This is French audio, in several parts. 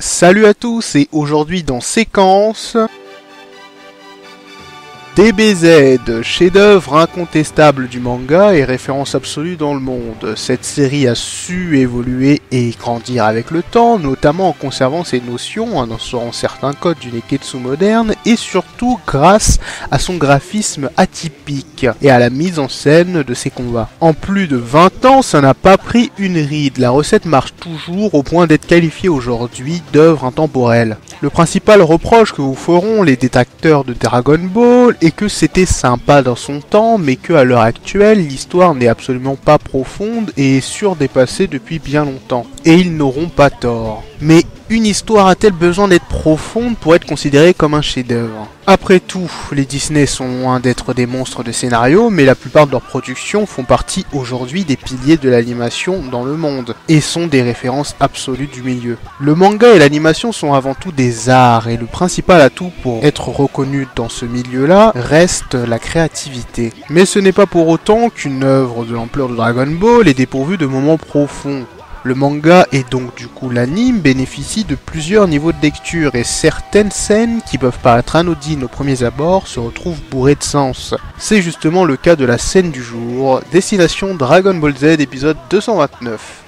Salut à tous et aujourd'hui dans Séquence... DBZ, chef-d'œuvre incontestable du manga et référence absolue dans le monde. Cette série a su évoluer et grandir avec le temps, notamment en conservant ses notions, en instaurant certains codes du neketsu moderne et surtout grâce à son graphisme atypique et à la mise en scène de ses combats. En plus de 20 ans, ça n'a pas pris une ride, la recette marche toujours au point d'être qualifiée aujourd'hui d'œuvre intemporelle. Le principal reproche que vous feront les détracteurs de Dragon Ball est que c'était sympa dans son temps, mais que à l'heure actuelle, l'histoire n'est absolument pas profonde et est surdépassée depuis bien longtemps. Et ils n'auront pas tort. Mais une histoire a-t-elle besoin d'être profonde pour être considérée comme un chef-d'œuvre? Après tout, les Disney sont loin d'être des monstres de scénario, mais la plupart de leurs productions font partie aujourd'hui des piliers de l'animation dans le monde, et sont des références absolues du milieu. Le manga et l'animation sont avant tout des arts, et le principal atout pour être reconnu dans ce milieu-là reste la créativité. Mais ce n'est pas pour autant qu'une œuvre de l'ampleur de Dragon Ball est dépourvue de moments profonds. Le manga et donc du coup l'anime bénéficient de plusieurs niveaux de lecture et certaines scènes qui peuvent paraître anodines aux premiers abords se retrouvent bourrées de sens. C'est justement le cas de la scène du jour, Destination Dragon Ball Z épisode 229.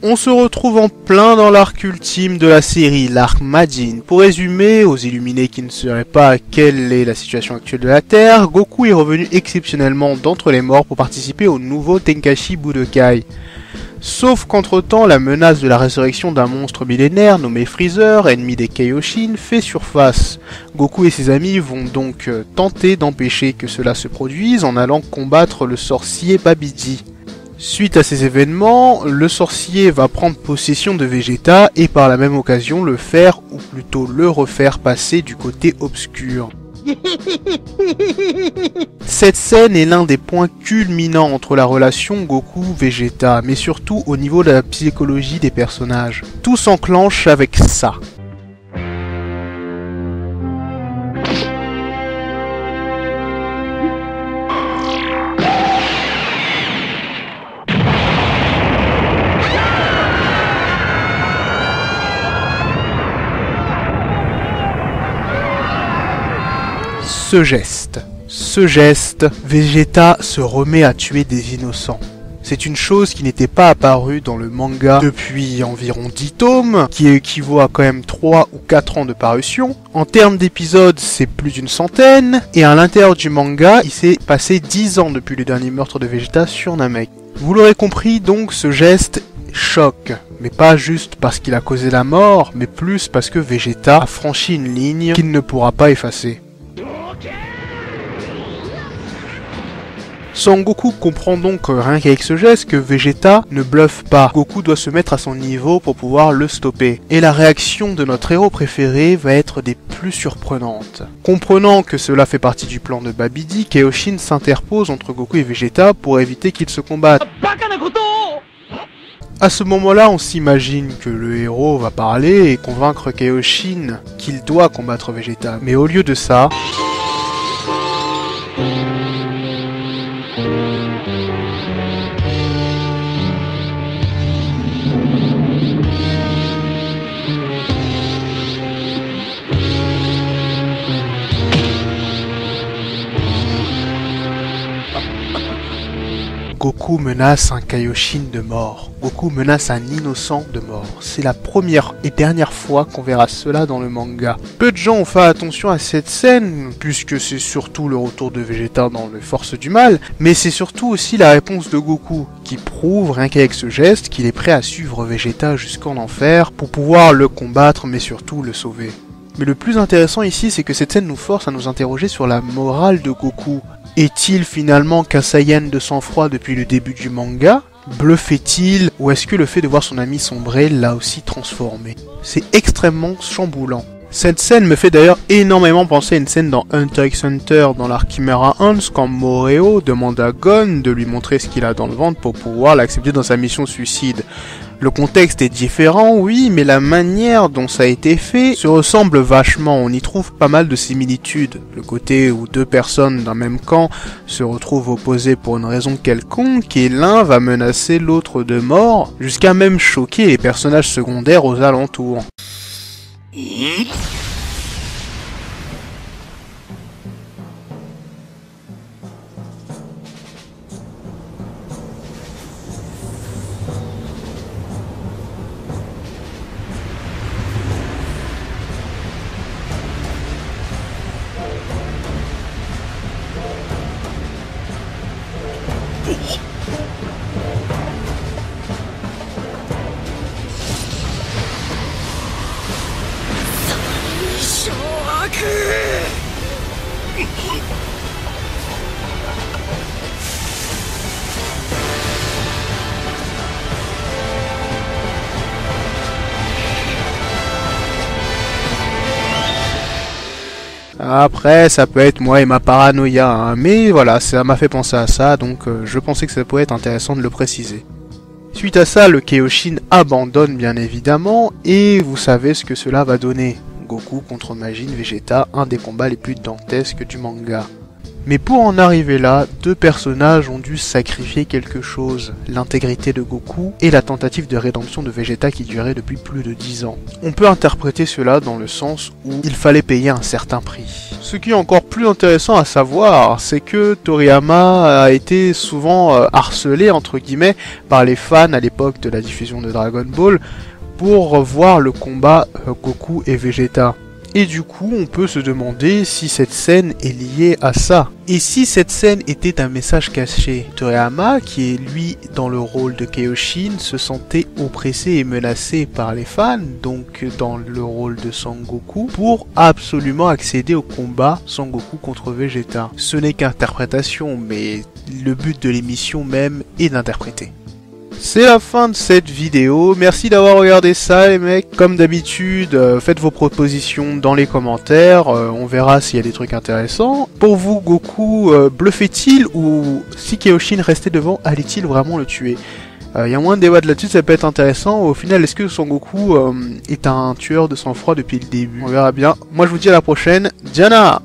On se retrouve en plein dans l'arc ultime de la série, l'arc Majin. Pour résumer, aux illuminés qui ne sauraient pas quelle est la situation actuelle de la Terre, Goku est revenu exceptionnellement d'entre les morts pour participer au nouveau Tenkaichi Budokai. Sauf qu'entre-temps, la menace de la résurrection d'un monstre millénaire nommé Freezer, ennemi des Kaioshin, fait surface. Goku et ses amis vont donc tenter d'empêcher que cela se produise en allant combattre le sorcier Babidi. Suite à ces événements, le sorcier va prendre possession de Vegeta et par la même occasion le faire, ou plutôt le refaire passer du côté obscur. Cette scène est l'un des points culminants entre la relation Goku-Vegeta, mais surtout au niveau de la psychologie des personnages. Tout s'enclenche avec ça. Ce geste, Vegeta se remet à tuer des innocents. C'est une chose qui n'était pas apparue dans le manga depuis environ 10 tomes, qui équivaut à quand même 3 ou 4 ans de parution. En termes d'épisodes, c'est plus d'une centaine, et à l'intérieur du manga, il s'est passé 10 ans depuis le dernier meurtre de Vegeta sur Namek. Vous l'aurez compris, donc ce geste choque, mais pas juste parce qu'il a causé la mort, mais plus parce que Vegeta a franchi une ligne qu'il ne pourra pas effacer. Son Goku comprend donc rien qu'avec ce geste que Vegeta ne bluffe pas. Goku doit se mettre à son niveau pour pouvoir le stopper. Et la réaction de notre héros préféré va être des plus surprenantes. Comprenant que cela fait partie du plan de Babidi, Kaioshin s'interpose entre Goku et Vegeta pour éviter qu'ils se combattent. À ce moment-là, on s'imagine que le héros va parler et convaincre Kaioshin qu'il doit combattre Vegeta. Mais au lieu de ça... Goku menace un Kaioshin de mort. Goku menace un innocent de mort. C'est la première et dernière fois qu'on verra cela dans le manga. Peu de gens ont fait attention à cette scène, puisque c'est surtout le retour de Vegeta dans les forces du mal, mais c'est surtout aussi la réponse de Goku, qui prouve, rien qu'avec ce geste, qu'il est prêt à suivre Vegeta jusqu'en enfer pour pouvoir le combattre, mais surtout le sauver. Mais le plus intéressant ici, c'est que cette scène nous force à nous interroger sur la morale de Goku. Est-il finalement qu'un Saiyan de sang-froid depuis le début du manga? Bluffait-il? Ou est-ce que le fait de voir son ami sombrer l'a aussi transformé? C'est extrêmement chamboulant. Cette scène me fait d'ailleurs énormément penser à une scène dans Hunter x Hunter dans l'arc Chimera Ants quand Moreo demande à Gon de lui montrer ce qu'il a dans le ventre pour pouvoir l'accepter dans sa mission suicide. Le contexte est différent, oui, mais la manière dont ça a été fait se ressemble vachement. On y trouve pas mal de similitudes. Le côté où deux personnes d'un même camp se retrouvent opposées pour une raison quelconque et l'un va menacer l'autre de mort, jusqu'à même choquer les personnages secondaires aux alentours. Après, ça peut être moi et ma paranoïa, hein, mais voilà, ça m'a fait penser à ça, donc je pensais que ça pouvait être intéressant de le préciser. Suite à ça, le Kaioshin abandonne bien évidemment, et vous savez ce que cela va donner. Goku contre Majin Vegeta, un des combats les plus dantesques du manga. Mais pour en arriver là, deux personnages ont dû sacrifier quelque chose, l'intégrité de Goku et la tentative de rédemption de Vegeta qui durait depuis plus de 10 ans. On peut interpréter cela dans le sens où il fallait payer un certain prix. Ce qui est encore plus intéressant à savoir, c'est que Toriyama a été souvent harcelé entre guillemets par les fans à l'époque de la diffusion de Dragon Ball pour revoir le combat Goku et Vegeta. Et du coup, on peut se demander si cette scène est liée à ça. Et si cette scène était un message caché, Toriyama, qui est lui dans le rôle de Kaioshin, se sentait oppressé et menacé par les fans, donc dans le rôle de Sangoku, pour absolument accéder au combat Sangoku contre Vegeta. Ce n'est qu'interprétation, mais le but de l'émission même est d'interpréter. C'est la fin de cette vidéo, merci d'avoir regardé ça les mecs, comme d'habitude faites vos propositions dans les commentaires, on verra s'il y a des trucs intéressants. Pour vous Goku bluffait-il ou si Kaioshin restait devant, allait-il vraiment le tuer? Il y a moins de débat là-dessus, ça peut être intéressant. Au final, est-ce que Son Goku est un tueur de sang-froid depuis le début? On verra bien. Moi je vous dis à la prochaine, Diana!